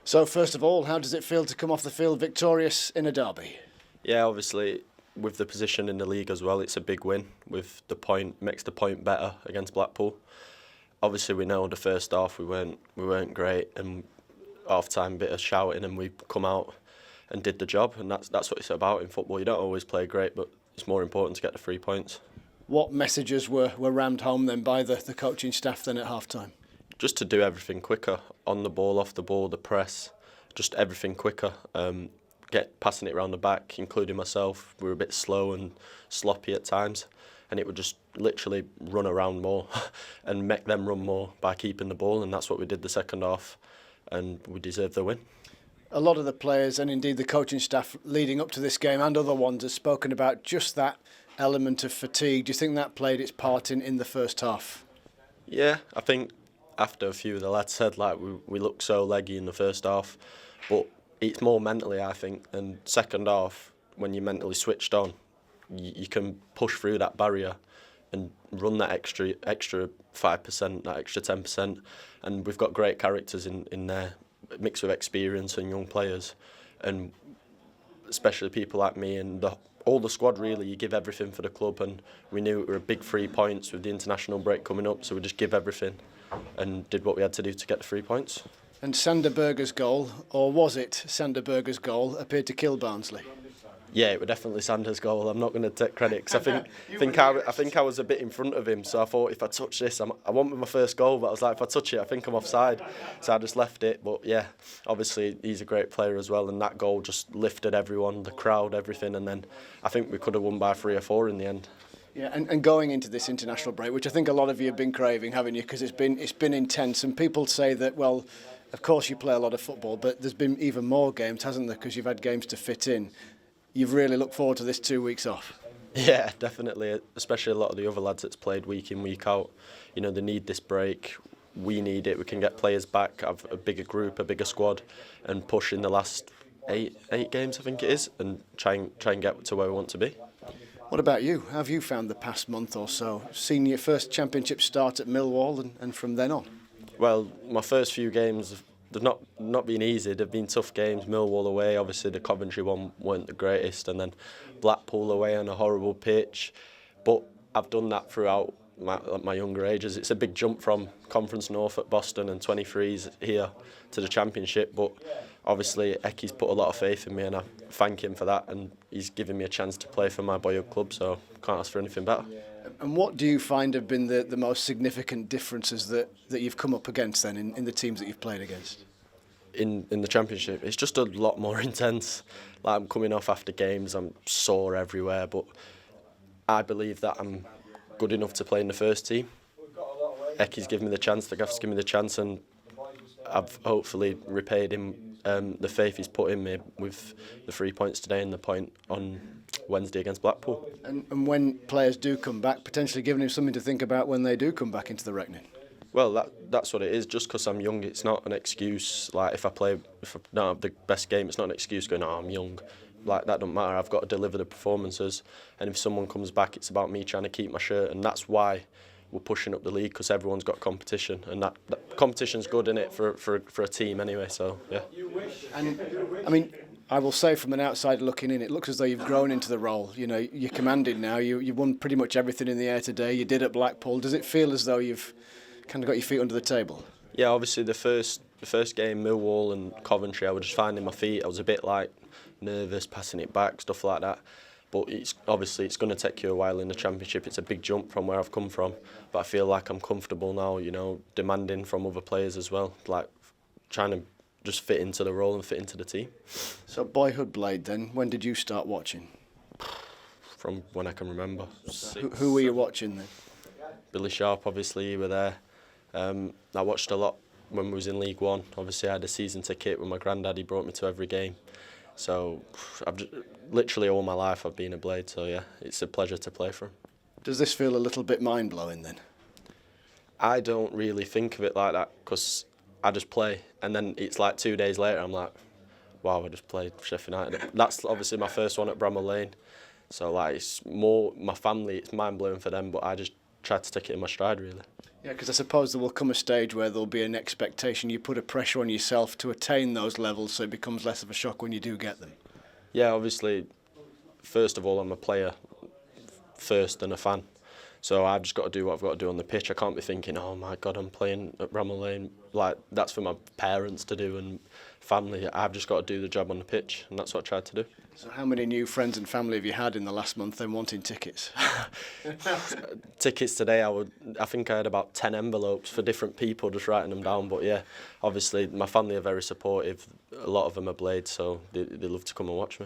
So first of all, how does it feel to come off the field victorious in a derby? Yeah, obviously with the position in the league as well, it's a big win. With the point, makes the point better against Blackpool. Obviously, we know the first half we weren't great, and half time bit of shouting, and we come out and did the job, and that's what it's about in football. You don't always play great, but it's more important to get the 3 points. What messages were rammed home then by the coaching staff then at half time? Just to do everything quicker, on the ball, off the ball, the press, just everything quicker. Get passing it around the back, including myself. We were a bit slow and sloppy at times, and it would just literally run around more and make them run more by keeping the ball, and that's what we did the second half, and we deserved the win. A lot of the players and indeed the coaching staff leading up to this game and other ones have spoken about just that element of fatigue. Do you think that played its part in the first half? Yeah, I think after a few of the lads said like we looked so leggy in the first half, but it's more mentally, I think, and second half, when you're mentally switched on, you can push through that barrier and run that extra 5%, that extra 10%, and we've got great characters in there, mixed with experience and young players, and especially people like me and all the squad really, you give everything for the club, and we knew it were a big 3 points with the international break coming up, so we just give everything and did what we had to do to get the 3 points. And Sander Berger's goal, or was it Sander Berger's goal, appeared to kill Barnsley? Yeah, it was definitely Sander's goal. I'm not going to take credit because I think I was a bit in front of him. So I thought if I touch this, I wanted my first goal, but I was like, if I touch it, I think I'm offside. So I just left it. But yeah, obviously he's a great player as well, and that goal just lifted everyone, the crowd, everything. And then I think we could have won by 3 or 4 in the end. Yeah, and going into this international break, which I think a lot of you have been craving, haven't you? Because it's been intense, and people say that, well, of course you play a lot of football, but there's been even more games, hasn't there? Because you've had games to fit in. You've really looked forward to this 2 weeks off. Yeah, definitely. Especially a lot of the other lads that's played week in, week out. You know, they need this break. We need it. We can get players back, have a bigger group, a bigger squad, and push in the last eight games, I think it is, and try and get to where we want to be. What about you? How have you found the past month or so? Seen your first championship start at Millwall and from then on? Well, my first few games, they've not been easy. They've been tough games. Millwall away, obviously the Coventry one weren't the greatest, and then Blackpool away on a horrible pitch. But I've done that throughout my younger ages. It's a big jump from Conference North at Boston and 23s here to the Championship. But obviously Ecky's put a lot of faith in me, and I thank him for that. And he's given me a chance to play for my boyhood club, so can't ask for anything better. And what do you find have been the most significant differences that you've come up against then in the teams that you've played against? In the Championship, it's just a lot more intense. Like, I'm coming off after games, I'm sore everywhere, but I believe that I'm good enough to play in the first team. Ecky's given me the chance, the Gaff's given me the chance, and I've hopefully repaid him the faith he's put in me with the 3 points today and the point on Wednesday against Blackpool. And when players do come back, potentially giving him something to think about when they do come back into the reckoning? Well, that's what it is. Just because I'm young, it's not an excuse. Like, if I don't have the best game, it's not an excuse going, oh, I'm young. Like, that don't matter. I've got to deliver the performances. And if someone comes back, it's about me trying to keep my shirt. And that's why we're pushing up the league, because everyone's got competition. And that competition's good, innit, for a team anyway. So, yeah. And, I mean, I will say from an outsider looking in, it looks as though you've grown into the role. You know, you're commanding now. You've won pretty much everything in the air today. You did at Blackpool. Does it feel as though you've kind of got your feet under the table? Yeah, obviously the first game, Millwall and Coventry, I was just finding my feet. I was a bit like nervous, passing it back, stuff like that. But it's going to take you a while in the Championship. It's a big jump from where I've come from. But I feel like I'm comfortable now, you know, demanding from other players as well, like trying to just fit into the role and fit into the team. So boyhood Blade then, when did you start watching? From when I can remember. Who were you watching then? Billy Sharp, obviously, you were there. I watched a lot when we was in League One. Obviously, I had a season ticket with my granddad. He brought me to every game. So literally all my life I've been a Blade. So yeah, it's a pleasure to play for him. Does this feel a little bit mind-blowing then? I don't really think of it like that, because I just play, and then it's like 2 days later I'm like, wow, I just played for Sheffield United. That's obviously my first one at Bramall Lane. So like, it's more my family, it's mind-blowing for them, but I just tried to take it in my stride, really. Yeah, because I suppose there will come a stage where there'll be an expectation. You put a pressure on yourself to attain those levels, so it becomes less of a shock when you do get them. Yeah, obviously, first of all, I'm a player first and a fan. So I've just got to do what I've got to do on the pitch. I can't be thinking, oh my God, I'm playing at Bramall Lane. Like, that's for my parents to do and family. I've just got to do the job on the pitch, and that's what I tried to do. So how many new friends and family have you had in the last month then wanting tickets? Tickets today, I think I had about 10 envelopes for different people, just writing them down. But yeah, obviously my family are very supportive. A lot of them are Blades, so they love to come and watch me.